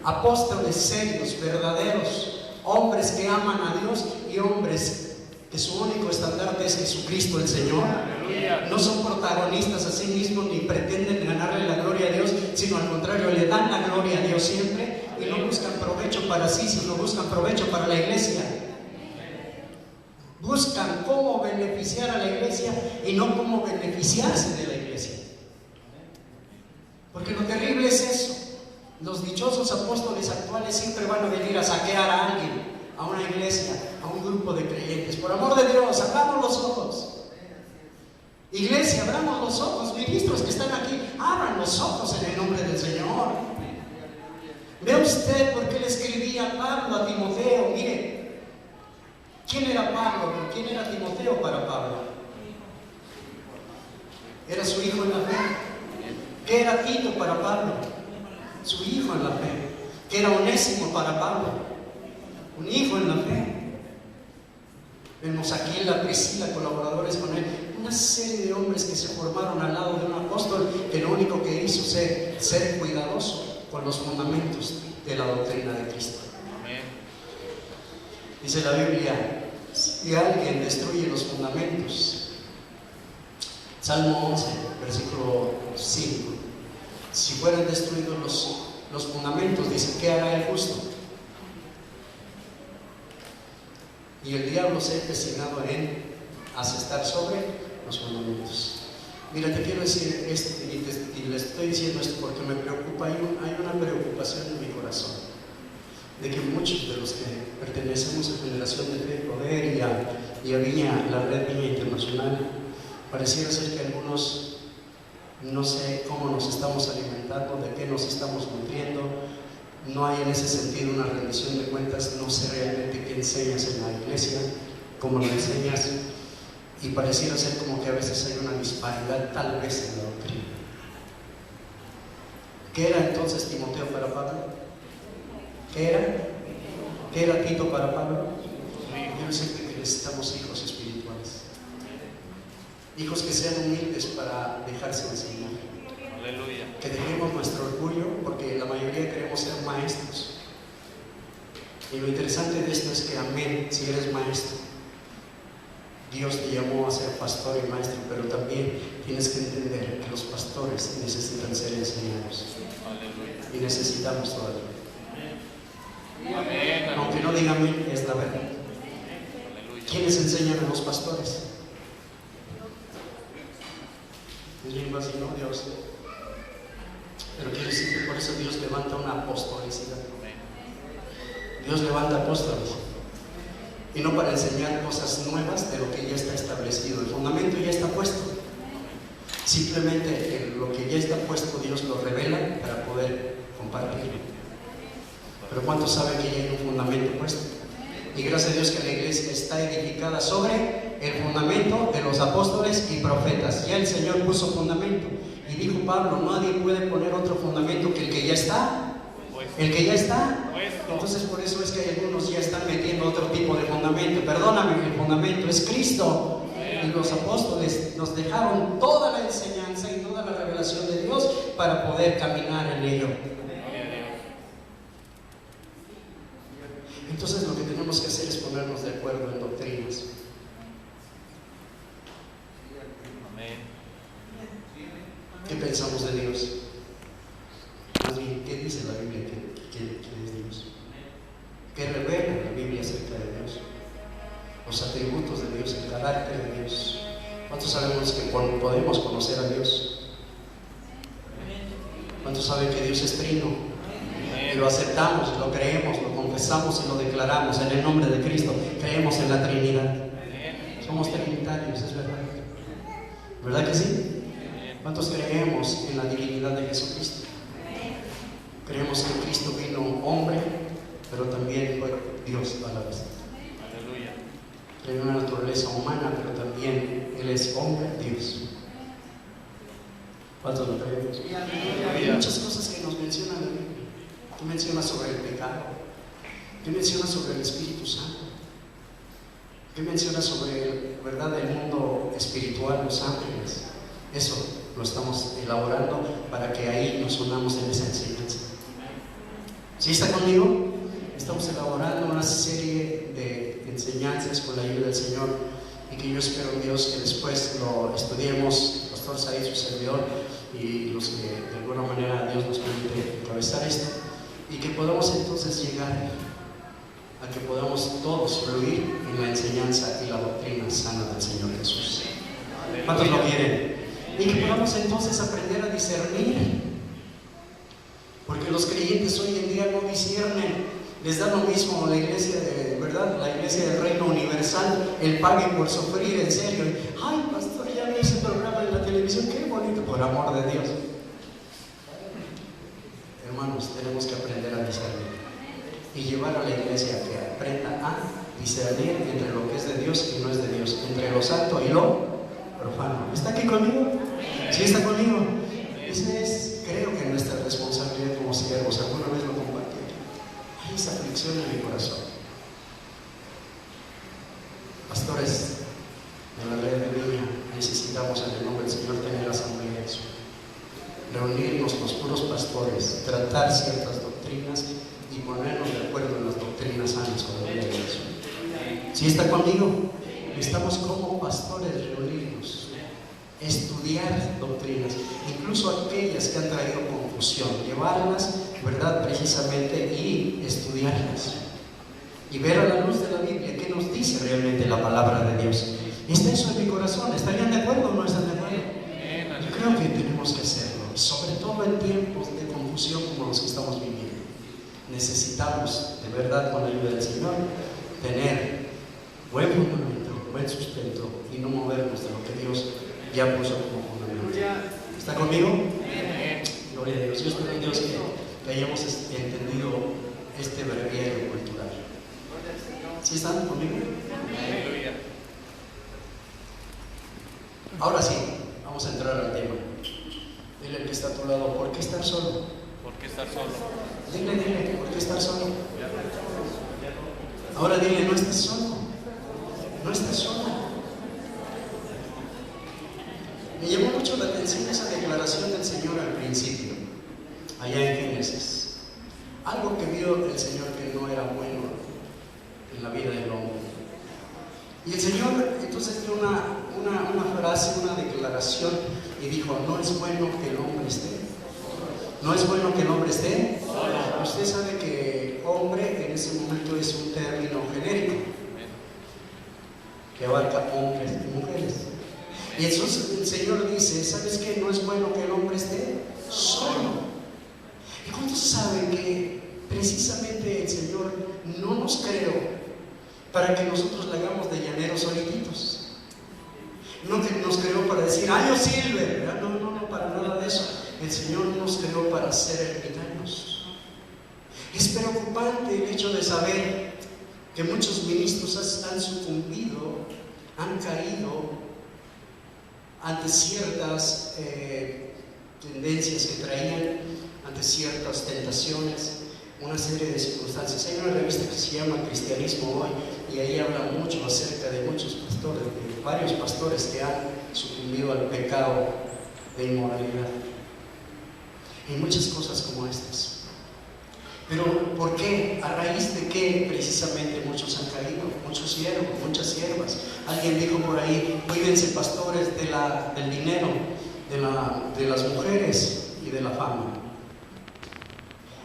apóstoles serios, verdaderos, hombres que aman a Dios y hombres que su único estandarte es Jesucristo el Señor. No son protagonistas a sí mismos ni pretenden ganarle la gloria a Dios, sino al contrario, le dan la gloria a Dios siempre y no buscan provecho para sí, sino buscan provecho para la iglesia. Buscan cómo beneficiar a la iglesia y no cómo beneficiarse de la iglesia. Porque lo terrible es eso. Los dichosos apóstoles actuales siempre van a venir a saquear a alguien, a una iglesia, a un grupo de creyentes. Por amor de Dios, abramos los ojos. Iglesia, abramos los ojos. Ministros que están aquí, abran los ojos en el nombre del Señor. Vea usted por qué le escribía Pablo a Timoteo. Mire, ¿quién era Pablo? ¿Quién era Timoteo para Pablo? Era su hijo en la fe. ¿Qué era Tito para Pablo? Su hijo en la fe. ¿Qué era Onésimo para Pablo? Un hijo en la fe. Vemos aquí en la Priscila, colaboradores con él, una serie de hombres que se formaron al lado de un apóstol que lo único que hizo es ser cuidadoso con los fundamentos de la doctrina de Cristo. Amén. Dice la Biblia, si alguien destruye los fundamentos, Salmo 11, versículo 5, si fueran destruidos los fundamentos, dice, ¿qué hará el justo? Y el diablo se ha designado en asestar sobre los fundamentos. Mira, te quiero decir esto, y le estoy diciendo esto porque me preocupa, hay una preocupación en mi corazón, de que muchos de los que pertenecemos a Generación de Fe y Poder y a Viña, la red Viña Internacional, pareciera ser que algunos no sé cómo nos estamos alimentando, de qué nos estamos nutriendo. No hay en ese sentido una rendición de cuentas. No sé realmente qué enseñas en la iglesia, cómo lo enseñas, y pareciera ser como que a veces hay una disparidad tal vez en la doctrina. ¿Qué era entonces Timoteo para Pablo? ¿Qué era? ¿Qué era Tito para Pablo? Yo sé que necesitamos hijos espirituales, hijos que sean humildes para dejarse enseñar. Aleluya. Que dejemos nuestro orgullo, porque la mayoría queremos ser maestros. Y lo interesante de esto es que, amén, si eres maestro, Dios te llamó a ser pastor y maestro, pero también tienes que entender que los pastores necesitan ser enseñados. Aleluya. Y necesitamos todavía. Amén. Aunque no digan amén, es la verdad. Aleluya. ¿Quiénes enseñan a los pastores? Es bien fácil, ¿no? Dios. Pero quiero decir que por eso Dios levanta una apostolicidad. Dios levanta apóstoles, y no para enseñar cosas nuevas de lo que ya está establecido. El fundamento ya está puesto. Simplemente lo que ya está puesto Dios lo revela para poder compartirlo. Pero ¿cuántos saben que ya hay un fundamento puesto? Y gracias a Dios que la iglesia está edificada sobre el fundamento de los apóstoles y profetas. Ya el Señor puso fundamento. Y dijo Pablo, nadie puede poner otro fundamento que el que ya está. El que ya está. Entonces por eso es que algunos ya están metiendo otro tipo de fundamento. Perdóname, el fundamento es Cristo. Y los apóstoles nos dejaron toda la enseñanza y toda la revelación de Dios para poder caminar en ello. Entonces lo que tenemos que hacer es ponernos de acuerdo en doctrinas. ¿Qué pensamos de Dios? Más bien, ¿qué dice la Biblia que es Dios? ¿Qué revela la Biblia acerca de Dios? Los atributos de Dios, el carácter de Dios. ¿Cuántos sabemos que podemos conocer a Dios? ¿Cuántos saben que Dios es trino? Y lo aceptamos, lo creemos, lo confesamos y lo declaramos en el nombre de Cristo. Creemos en la Trinidad. Somos trinitarios, es verdad. ¿Verdad que sí? ¿Cuántos creemos en la divinidad de Jesucristo? Creemos que Cristo vino hombre, pero también fue Dios a la vez. Aleluya. Tiene una naturaleza humana, pero también Él es hombre, Dios. ¿Cuántos lo creemos? Hay muchas cosas que nos mencionan la Biblia. ¿Qué menciona sobre el pecado? ¿Qué menciona sobre el Espíritu Santo? ¿Qué menciona sobre, verdad, el mundo espiritual, los ángeles? Eso lo estamos elaborando para que ahí nos unamos en esa enseñanza. ¿Sí está conmigo? Estamos elaborando una serie de enseñanzas con la ayuda del Señor y que yo espero en Dios que después lo estudiemos, Pastor Said, su servidor, y los que de alguna manera Dios nos permite encabezar esto, y que podamos entonces llegar a que podamos todos fluir en la enseñanza y la doctrina sana del Señor Jesús. ¿Cuántos lo quieren? Y que podamos entonces aprender a discernir, porque los creyentes hoy en día no disciernen. Les da lo mismo la iglesia, ¿verdad? La iglesia del reino universal, el pague por sufrir, en serio. Ay, pastor, ya vi ese programa en la televisión, qué bonito, por amor de Dios. Hermanos, tenemos que aprender a discernir y llevar a la iglesia a que aprenda a discernir entre lo que es de Dios y no es de Dios, entre lo santo y lo profano. ¿Está aquí conmigo? ¿Sí está conmigo? Esa es, creo que nuestra responsabilidad como siervos. Alguna vez lo compartí. Hay esa aflicción en mi corazón. Pastores de la red de Viña, necesitamos en el nombre del Señor tener asambleas, reunirnos los puros pastores, tratar ciertas doctrinas y ponernos de acuerdo en las doctrinas sanas con la Biblia. ¿Sí está conmigo? Estamos como pastores reunirnos, estudiar doctrinas, incluso aquellas que han traído confusión, llevarlas, ¿verdad?, precisamente, y estudiarlas y ver a la luz de la Biblia qué nos dice realmente la palabra de Dios. ¿Está eso en mi corazón? ¿Estarían de acuerdo o no están de acuerdo? Yo creo que tenemos que hacerlo, sobre todo en tiempos de confusión como los que estamos viviendo. Necesitamos, de verdad, con la ayuda del Señor, tener buen fundamento, buen sustento y no movernos de lo que Dios ya puso como fundamento. ¿Está conmigo? Gloria a Dios. Yo espero en Dios que hayamos entendido este breviario cultural. ¿Sí están conmigo? Ahora sí, vamos a entrar al tema. Dile al que está a tu lado, ¿por qué estar solo? ¿Por qué estar solo? Dile, ¿por qué estar solo? Ahora dile, no estás solo. No estás solo. Me llamó mucho la atención esa declaración del Señor al principio, allá en Génesis. Algo que vio el Señor que no era bueno en la vida del hombre. Y el Señor entonces dio una frase, una declaración, y dijo, no es bueno que el hombre esté. No es bueno que el hombre esté. Usted sabe que hombre en ese momento es un término genérico que abarca hombres y mujeres. Y entonces el Señor dice, ¿sabes qué? No es bueno que el hombre esté solo. ¿Y cuántos saben que precisamente el Señor no nos creó para que nosotros le hagamos de llaneros solitos? No que nos creó para decir, yo sirve. No, para nada de eso. El Señor nos creó para ser ermitaños. Es preocupante el hecho de saber que muchos ministros han sucumbido, han caído ante ciertas tendencias que traían, ante ciertas tentaciones, una serie de circunstancias. Hay una revista que se llama Cristianismo Hoy, y ahí habla mucho acerca de muchos pastores, de varios pastores que han sucumbido al pecado de inmoralidad y muchas cosas como estas. Pero ¿por qué? ¿A raíz de qué precisamente muchos han caído? Muchos siervos, muchas siervas. Alguien dijo por ahí, cuídense pastores del dinero, de las mujeres y de la fama.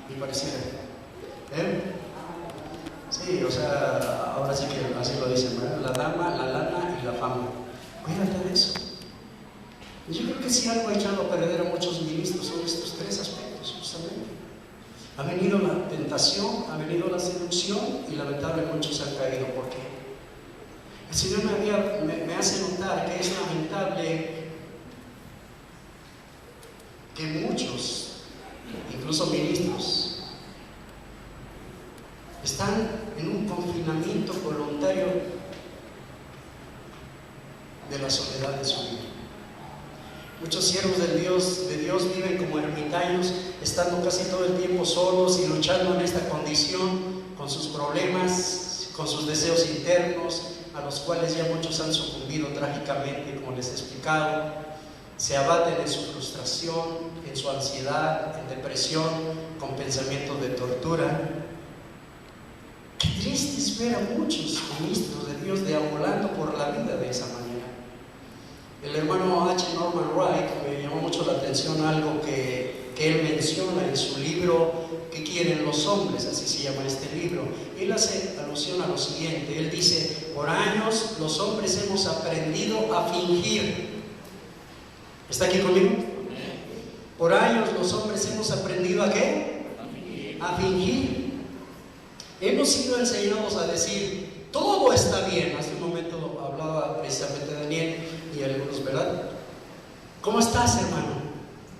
Y pareciera, sí, o sea, ahora sí que así lo dicen, ¿verdad? La dama, la lana y la fama. Cuídate de eso. Y yo creo que si algo ha echado a perder a muchos ministros son estos tres aspectos, justamente. Ha venido la tentación, ha venido la seducción y lamentablemente muchos han caído. ¿Por qué? El Señor me hace notar que es lamentable que muchos, incluso ministros, están en un confinamiento voluntario de la soledad de su vida. Muchos siervos de Dios viven como ermitaños, estando casi todo el tiempo solos y luchando en esta condición con sus problemas, con sus deseos internos, a los cuales ya muchos han sucumbido trágicamente, como les he explicado. se abaten en su frustración, en su ansiedad, en depresión, con pensamientos de tortura. Qué triste es ver a muchos ministros de Dios deambulando por la vida de esa manera. El hermano H. Norman Wright me llamó mucho la atención algo que él menciona en su libro ¿Qué quieren los hombres? Así se llama este libro. Él hace alusión a lo siguiente. Él dice: por años los hombres hemos aprendido a fingir. ¿Está aquí conmigo? Por años los hombres hemos aprendido ¿a qué? A fingir. Hemos sido enseñados a decir todo está bien. Hace un momento hablaba precisamente Daniel y algunos, ¿verdad? ¿Cómo estás, hermano?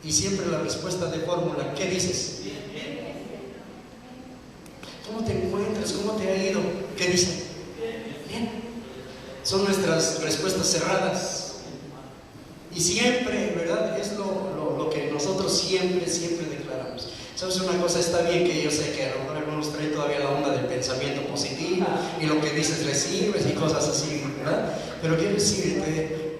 Y siempre la respuesta de fórmula, ¿qué dices? ¿Cómo te encuentras? ¿Cómo te ha ido? ¿Qué dicen? Bien. Son nuestras respuestas cerradas. Y siempre, ¿verdad? Es lo que nosotros siempre declaramos. ¿Sabes una cosa? Está bien que yo sé que a lo mejor algunos traen todavía la onda del pensamiento positivo y lo que dices recibes y cosas así, ¿verdad? Pero quiero decirte,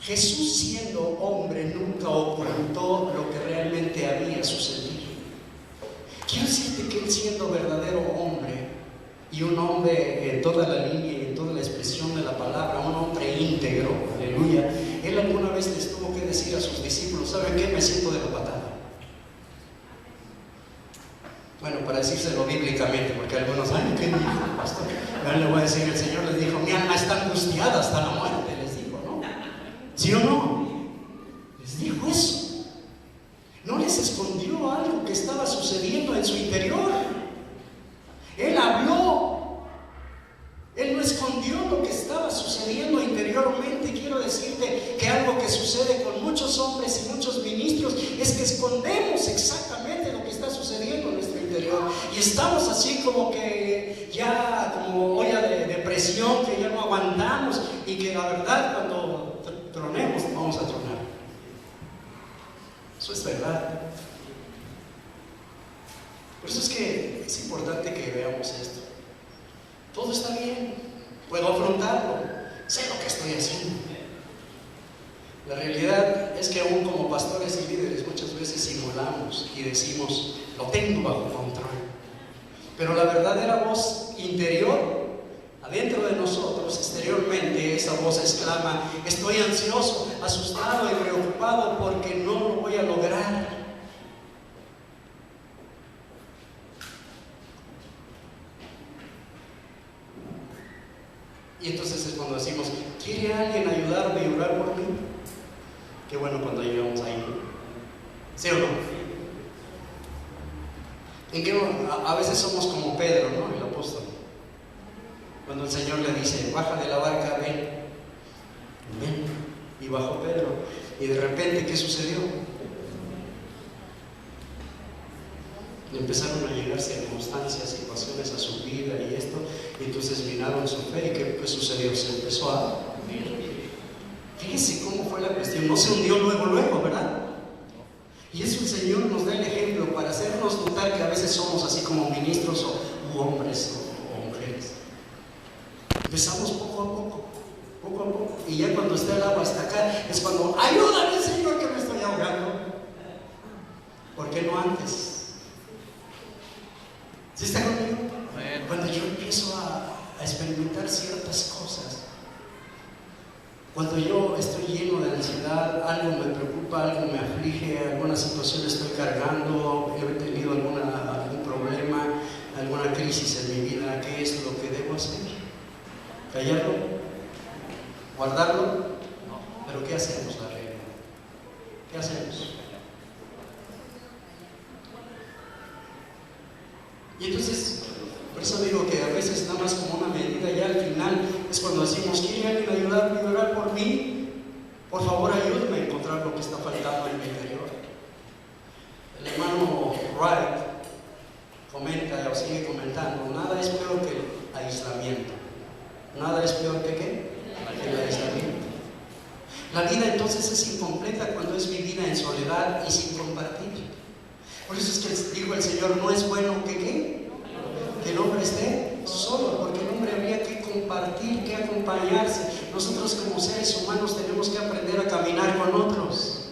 Jesús siendo hombre nunca ocultó lo que realmente había sucedido. Quiero decirte que Él siendo verdadero hombre y un hombre en toda la línea y en toda la expresión de la palabra, un hombre íntegro, aleluya, Él alguna vez les tuvo que decir a sus discípulos: ¿saben qué? Me siento de la patada. Bueno, para decírselo bíblicamente, porque algunos, ay, ¿qué dijo, pastor? Ahora le voy a decir, el Señor les dijo: mi alma está angustiada hasta la muerte, les dijo, ¿no? ¿Sí o no? Les dijo eso. No les escondió algo que estaba sucediendo en su interior. Él habló. Él no escondió lo que estaba sucediendo interiormente. Quiero decirte que algo que sucede con muchos hombres y muchos ministros es que escondemos exactamente lo que está sucediendo en nuestro interior. Y estamos así como que ya, como olla de presión, que ya no aguantamos y que la verdad cuando tronemos vamos a tronar. Eso es verdad. Por eso es que es importante que veamos esto. Todo está bien, puedo afrontarlo, sé lo que estoy haciendo. La realidad es que aún como pastores y líderes muchas veces simulamos y decimos: lo tengo bajo control. Pero la verdadera voz interior, adentro de nosotros, exteriormente, esa voz exclama: estoy ansioso, asustado y preocupado porque no lo voy a lograr. Y entonces es cuando decimos: ¿quiere alguien ayudarme y orar por mí? Qué bueno cuando llegamos ahí, ¿no? ¿Sí o no? En que a veces somos como Pedro, ¿no? El apóstol. Cuando el Señor le dice: baja de la barca, ven. Ven. Y bajó Pedro. Y de repente, ¿qué sucedió? Le empezaron a llegar circunstancias, situaciones a su vida y esto, y entonces miraron su fe. ¿Y qué sucedió? Se empezó a hundir. Fíjense cómo fue la cuestión. No se hundió luego, ¿verdad? Y eso el Señor nos da el ejemplo para hacernos notar que a veces somos así como ministros o hombres o mujeres. Empezamos poco a poco, y ya cuando está el agua hasta acá es cuando: ayúdame, Señor, que me estoy ahogando. ¿Por qué no antes? ¿Sí está conmigo? Cuando yo empiezo a experimentar ciertas cosas, cuando yo estoy lleno de ansiedad, algo me preocupa, algo me aflige, alguna situación estoy cargando, he tenido algún problema, alguna crisis en mi vida, ¿qué es lo que debo hacer? ¿Callarlo? ¿Guardarlo? No. ¿Pero qué hacemos, la realidad? ¿Qué hacemos? Y entonces, por eso digo que a veces nada más como una medida, ya al final es cuando decimos: ¿quiere alguien ayudarme a orar por mí? Por favor, ayúdame a encontrar lo que está faltando en mi interior. El hermano Wright comenta o sigue comentando: nada es peor que el aislamiento. Nada es peor que ¿qué? El aislamiento. La vida entonces es incompleta cuando es vivida en soledad y sin compartir. Por eso es que dijo el Señor: no es bueno que ¿qué? Que el hombre esté solo, porque el hombre habría que compartir, que acompañarse. Nosotros como seres humanos tenemos que aprender a caminar con otros.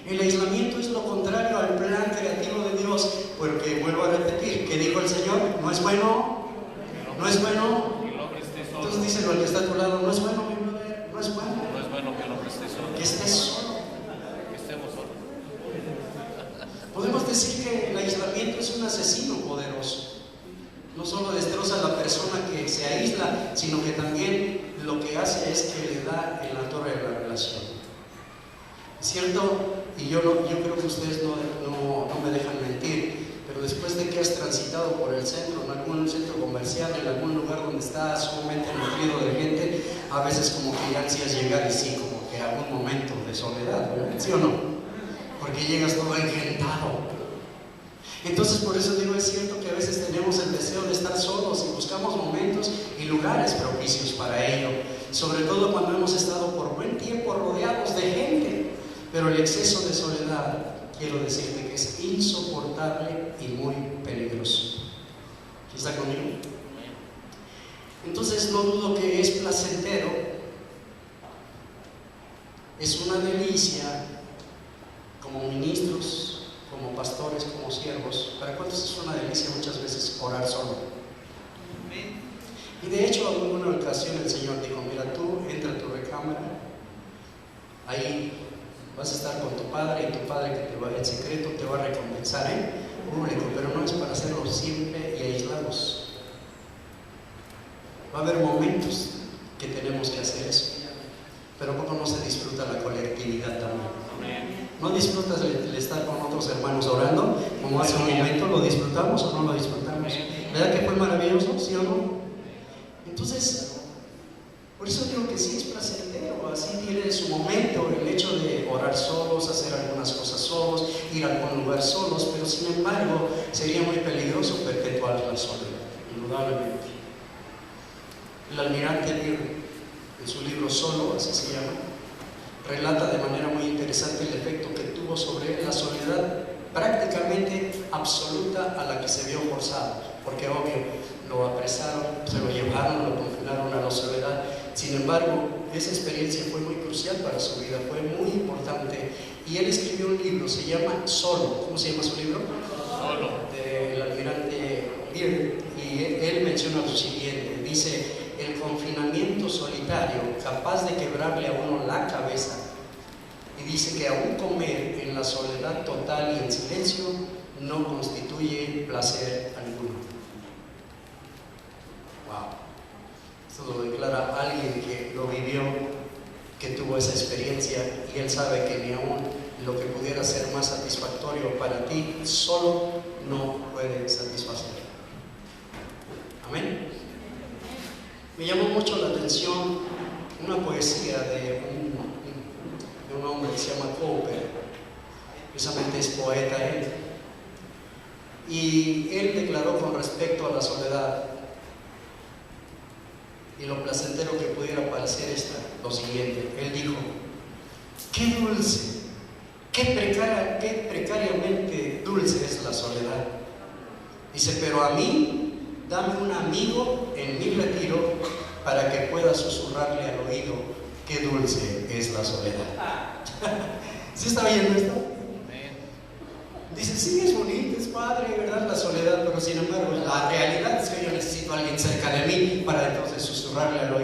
El aislamiento es lo contrario al plan creativo de Dios, porque vuelvo a repetir, ¿qué dijo el Señor? ¿No es bueno? ¿No es bueno? Entonces díselo al que está a tu lado, no es bueno, mi brother, no es bueno. No es bueno que el hombre esté solo. Que estés solo. Que estemos solos. Podemos decir que el aislamiento es un asesino poderoso. No solo destroza a la persona que se aísla, sino que también lo que hace es que le da en la torre de la relación. ¿Cierto? Y yo creo que ustedes no me dejan mentir, pero después de que has transitado por el centro, en algún centro comercial, en algún lugar donde está sumamente nutrido de gente, a veces como que ya ansías llegar y sí, como que algún momento de soledad, ¿verdad? ¿Sí o no? Porque llegas todo engentado. Entonces por eso digo, es cierto que a veces tenemos el deseo de estar solos y buscamos momentos y lugares propicios para ello, sobre todo cuando hemos estado por buen tiempo rodeados de gente, pero el exceso de soledad, quiero decirte que es insoportable y muy peligroso. ¿Sí está conmigo? Entonces no dudo que es placentero, es una delicia como ministros, como pastores, como siervos. ¿Para cuántos es una delicia muchas veces orar solo? Y de hecho en una ocasión el Señor dijo, mira, tú entra a tu recámara, ahí vas a estar con tu Padre, y tu Padre que te va en secreto te va a recompensar en público, pero no es para hacerlo siempre y aislados. Va a haber momentos que tenemos que hacer eso, pero poco no se disfruta la colectividad también. ¿No disfrutas el estar con otros hermanos orando? Como hace un momento, ¿lo disfrutamos o no lo disfrutamos? ¿Verdad que fue maravilloso? ¿Sí o no? Entonces, por eso digo que sí es placentero, así tiene su momento el hecho de orar solos, hacer algunas cosas solos, ir a algún lugar solos, pero sin embargo sería muy peligroso perpetuar la soledad, indudablemente. El almirante Lear, en su libro Solo, así se llama, relata de manera muy interesante el efecto que tuvo sobre él la soledad prácticamente absoluta a la que se vio forzado, porque obvio, lo apresaron, se lo llevaron, lo confinaron a la soledad. Sin embargo, esa experiencia fue muy crucial para su vida, fue muy importante, y él escribió un libro, se llama Solo. ¿Cómo se llama su libro? Solo. Del almirante Lear, y él menciona lo siguiente, dice: el confinamiento solitario capaz de quebrarle a uno la cabeza, y dice que aún comer en la soledad total y en silencio no constituye placer alguno. Wow, esto lo declara alguien que lo vivió, que tuvo esa experiencia, y él sabe que ni aún lo que pudiera ser más satisfactorio para ti solo no puede satisfacer. Amén. Me llamó mucho la atención una poesía de un hombre que se llama Cowper, precisamente es poeta él, y él declaró con respecto a la soledad y lo placentero que pudiera parecer lo siguiente. Él dijo: qué dulce, qué precariamente dulce es la soledad. Dice, pero a mí, dame un amigo en mi retiro para que pueda susurrarle al oído qué dulce es la soledad. ¿Sí está viendo esto? Dice, sí, es bonito, es padre, ¿verdad? La soledad, pero sin embargo, la realidad es que yo necesito a alguien cerca de mí para entonces susurrarle al oído